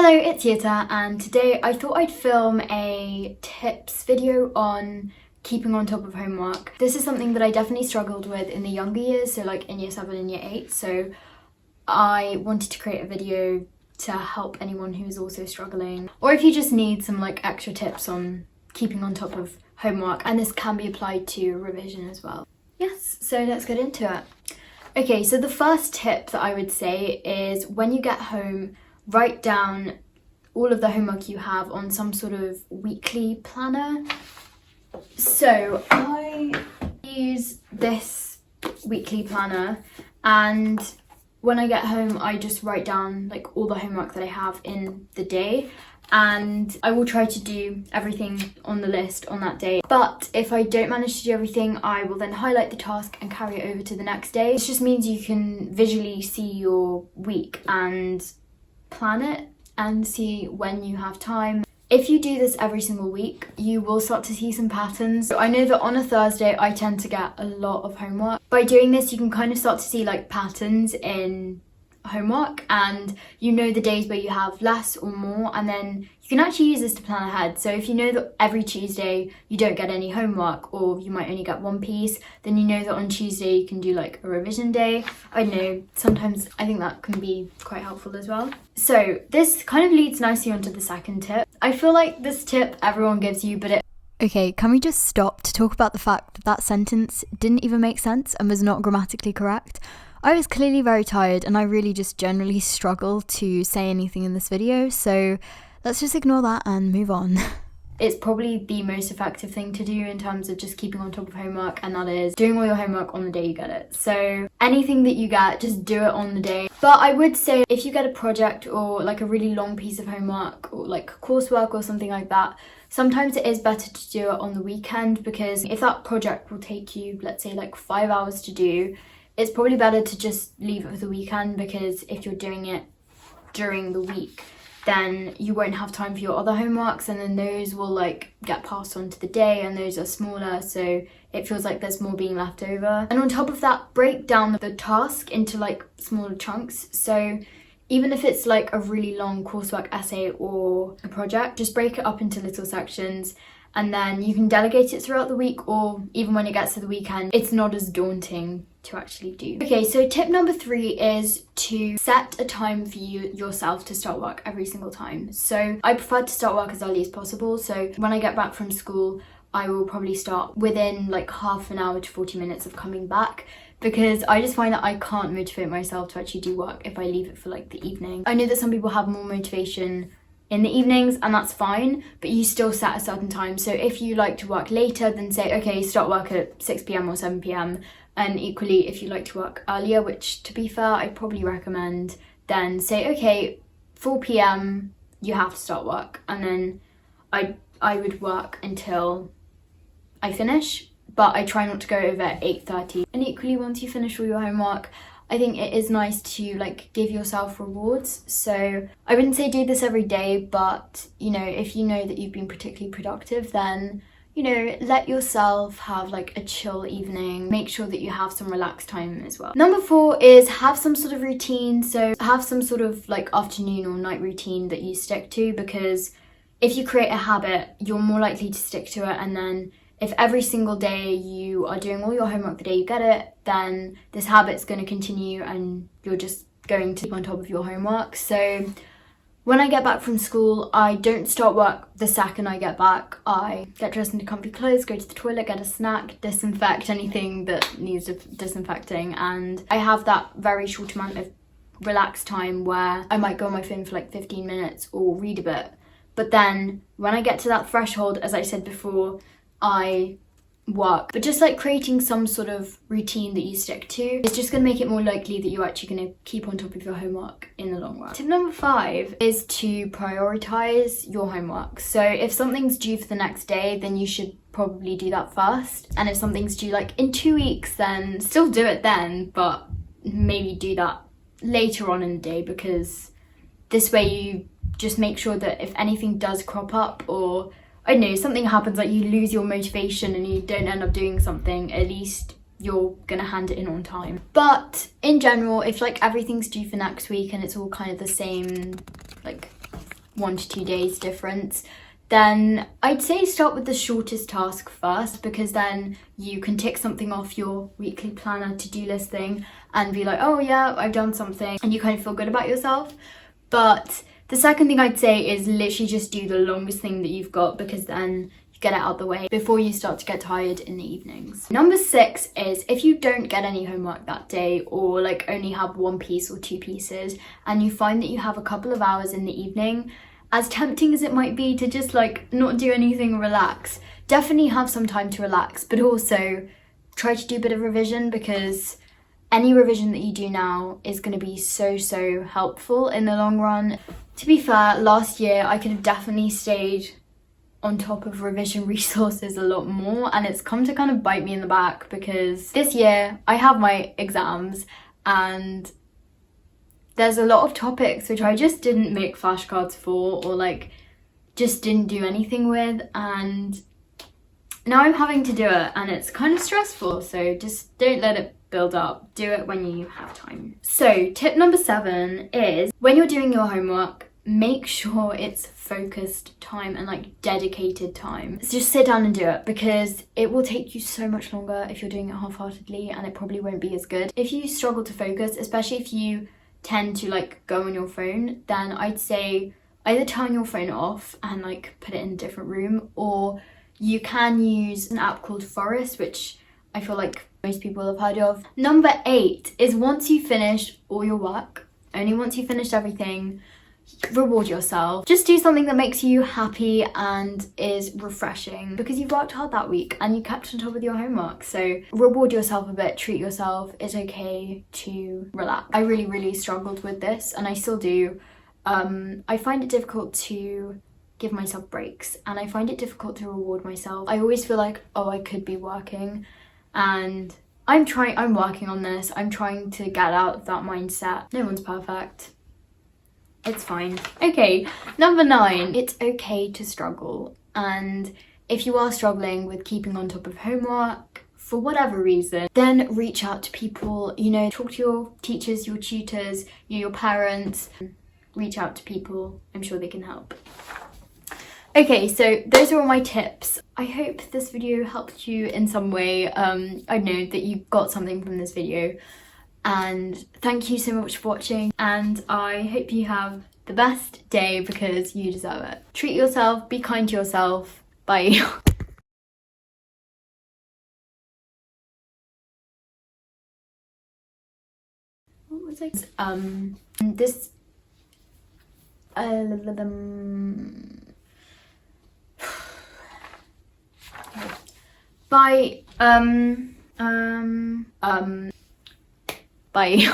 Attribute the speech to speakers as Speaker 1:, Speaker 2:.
Speaker 1: Hello, it's Jeta, and today I thought I'd film a tips video on keeping on top of homework. This is something that I definitely struggled with in the younger years, so like in year 7 and year 8, so I wanted to create a video to help anyone who's also struggling, or if you just need some like extra tips on keeping on top of homework, and this can be applied to revision as well. Yes, so let's get into it. Okay, so the first tip that I would say is when you get home, write down all of the homework you have on some sort of weekly planner. So I use this weekly planner, and when I get home I just write down like all the homework that I have in the day, and I will try to do everything on the list on that day. But if I don't manage to do everything, I will then highlight the task and carry it over to the next day. This just means you can visually see your week and plan it and see when you have time. If you do this every single week, you will start to see some patterns. So I know that on a Thursday I tend to get a lot of homework. By doing this you can kind of start to see like patterns in homework, and you know the days where you have less or more, and then you can actually use this to plan ahead. So if you know that every Tuesday you don't get any homework, or you might only get one piece, then you know that on Tuesday you can do like a revision day. I don't know, sometimes I think that can be quite helpful as well. So this kind of leads nicely onto the second tip. I feel like this tip everyone gives you, but
Speaker 2: Okay, can we just stop to talk about the fact that that sentence didn't even make sense and was not grammatically correct? I was clearly very tired, and I really just generally struggle to say anything in this video, so let's just ignore that and move on.
Speaker 1: It's probably the most effective thing to do in terms of just keeping on top of homework, and that is doing all your homework on the day you get it. So anything that you get, just do it on the day. But I would say if you get a project or like a really long piece of homework or like coursework or something like that, sometimes it is better to do it on the weekend, because if that project will take you, let's say like 5 hours to do, it's probably better to just leave it for the weekend, because if you're doing it during the week, then you won't have time for your other homeworks, and then those will like get passed on to the day, and those are smaller, so it feels like there's more being left over. And on top of that, break down the task into like smaller chunks. So even if it's like a really long coursework essay or a project, just break it up into little sections, and then you can delegate it throughout the week, or even when it gets to the weekend, it's not as daunting to actually do. Okay, so tip number 3 is to set a time for yourself to start work every single time. So I prefer to start work as early as possible. So when I get back from school, I will probably start within like half an hour to 40 minutes of coming back, because I just find that I can't motivate myself to actually do work if I leave it for like the evening. I know that some people have more motivation in the evenings, and that's fine, but you still set a certain time. So if you like to work later, then say, okay, start work at 6 p.m. or 7 p.m. And equally, if you like to work earlier, which to be fair, I'd probably recommend, then say, okay, 4 p.m. you have to start work. And then I would work until I finish, but I try not to go over at 8:30. And equally, once you finish all your homework, I think it is nice to like give yourself rewards. So I wouldn't say do this every day, but you know, if you know that you've been particularly productive, then you know, let yourself have like a chill evening. Make sure that you have some relaxed time as well. Number 4 is have some sort of routine. So have some sort of like afternoon or night routine that you stick to, because if you create a habit, you're more likely to stick to it. And then if every single day you are doing all your homework the day you get it, then this habit's going to continue and you're just going to keep on top of your homework. So when I get back from school, I don't start work the second I get back. I get dressed into comfy clothes, go to the toilet, get a snack, disinfect anything that needs disinfecting, and I have that very short amount of relaxed time where I might go on my phone for like 15 minutes or read a bit. But then when I get to that threshold, as I said before, I work. But just like creating some sort of routine that you stick to is just going to make it more likely that you're actually going to keep on top of your homework in the long run. Tip number 5 is to prioritize your homework. So if something's due for the next day, then you should probably do that first. And if something's due like in 2 weeks, then still do it then, but maybe do that later on in the day, because this way you just make sure that if anything does crop up, or I don't know, something happens, like you lose your motivation and you don't end up doing something, at least you're gonna hand it in on time. But in general, if like everything's due for next week and it's all kind of the same like 1 to 2 days difference, then I'd say start with the shortest task first, because then you can tick something off your weekly planner to-do list thing and be like, oh yeah, I've done something, and you kind of feel good about yourself. But the second thing I'd say is literally just do the longest thing that you've got, because then you get it out the way before you start to get tired in the evenings. Number 6 is, if you don't get any homework that day, or like only have 1 piece or 2 pieces, and you find that you have a couple of hours in the evening, as tempting as it might be to just like not do anything, relax, definitely have some time to relax, but also try to do a bit of revision, because any revision that you do now is going to be so helpful in the long run. To be fair, last year I could have definitely stayed on top of revision resources a lot more, and it's come to kind of bite me in the back, because this year I have my exams and there's a lot of topics which I just didn't make flashcards for, or like just didn't do anything with, and now I'm having to do it and it's kind of stressful. So just don't let it build up, do it when you have time. So tip number 7 is, when you're doing your homework, make sure it's focused time and like dedicated time. So just sit down and do it, because it will take you so much longer if you're doing it half-heartedly, and it probably won't be as good. If you struggle to focus, especially if you tend to like go on your phone, then I'd say either turn your phone off and like put it in a different room, or you can use an app called Forest, which I feel like most people have heard of. Number 8 is, once you finish all your work, only once you finished everything, reward yourself. Just do something that makes you happy and is refreshing, because you've worked hard that week and you kept on top of your homework. So reward yourself a bit, treat yourself. It's okay to relax. I really struggled with this, and I still do. I find it difficult to give myself breaks, and I find it difficult to reward myself. I always feel like, oh, I could be working, and I'm working on this. I'm trying to get out of that mindset. No one's perfect. It's fine. Okay, number 9, it's okay to struggle. And if you are struggling with keeping on top of homework for whatever reason, then reach out to people, you know, talk to your teachers, your tutors, your parents. Reach out to people, I'm sure they can help. Okay, so those are all my tips. I hope this video helped you in some way. I know that you got something from this video. And thank you so much for watching, and I hope you have the best day, because you deserve it. Treat yourself, be kind to yourself. Bye. What was I? This. Bye. Bye.